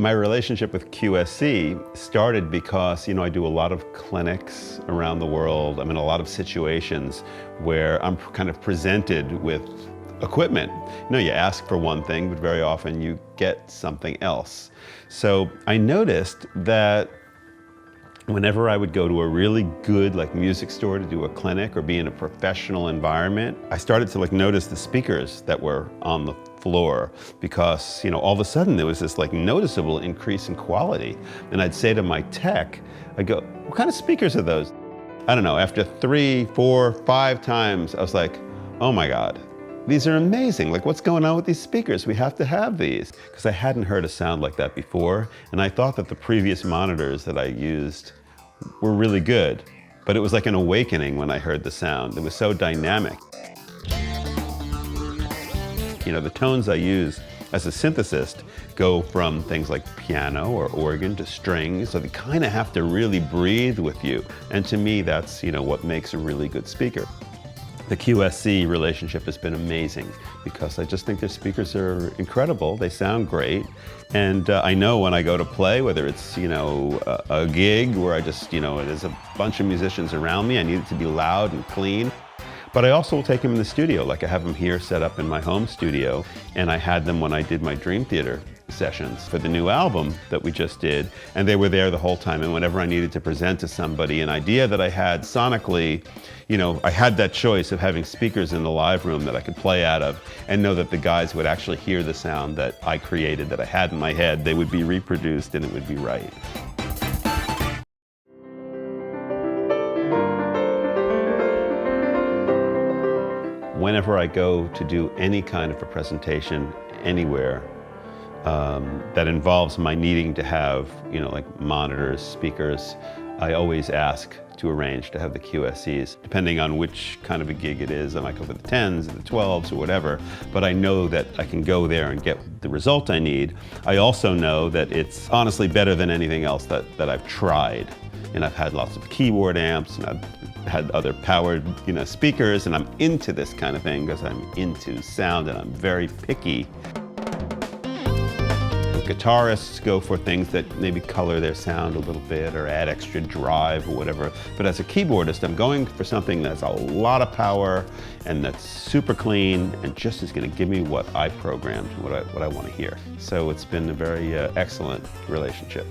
My relationship with QSC started because, I do a lot of clinics around the world. I'm in a lot of situations where I'm kind of presented with equipment. You ask for one thing, but very often you get something else. So I noticed that whenever I would go to a really good music store to do a clinic or be in a professional environment, I started to notice the speakers that were on the floor because, all of a sudden there was this noticeable increase in quality. And I'd say to my tech, I go, what kind of speakers are those? I don't know, after 3, 4, 5 times, I was like, oh my God, these are amazing. What's going on with these speakers? We have to have these. Because I hadn't heard a sound like that before. And I thought that the previous monitors that I used were really good. But it was like an awakening when I heard the sound. It was so dynamic. The tones I use as a synthesist go from things like piano or organ to strings, so they kind of have to really breathe with you. And to me, that's what makes a really good speaker. The QSC relationship has been amazing because I just think their speakers are incredible. They sound great. And I know when I go to play, whether it's, a gig where I just, there's a bunch of musicians around me, I need it to be loud and clean. But I also will take them in the studio. I have them here set up in my home studio. And I had them when I did my Dream Theater sessions for the new album that we just did. And they were there the whole time. And whenever I needed to present to somebody an idea that I had sonically, I had that choice of having speakers in the live room that I could play out of and know that the guys would actually hear the sound that I created, that I had in my head. They would be reproduced and it would be right. Whenever I go to do any kind of a presentation anywhere that involves my needing to have, monitors, speakers, I always ask to arrange to have the QSCs, depending on which kind of a gig it is. I might go for the 10s or the 12s or whatever, but I know that I can go there and get the result I need. I also know that it's honestly better than anything else that I've tried. And I've had lots of keyboard amps, and I've had other powered, speakers, and I'm into this kind of thing because I'm into sound and I'm very picky. Guitarists go for things that maybe color their sound a little bit or add extra drive or whatever. But as a keyboardist, I'm going for something that's a lot of power and that's super clean and just is going to give me what I programmed, what I want to hear. So it's been a very excellent relationship.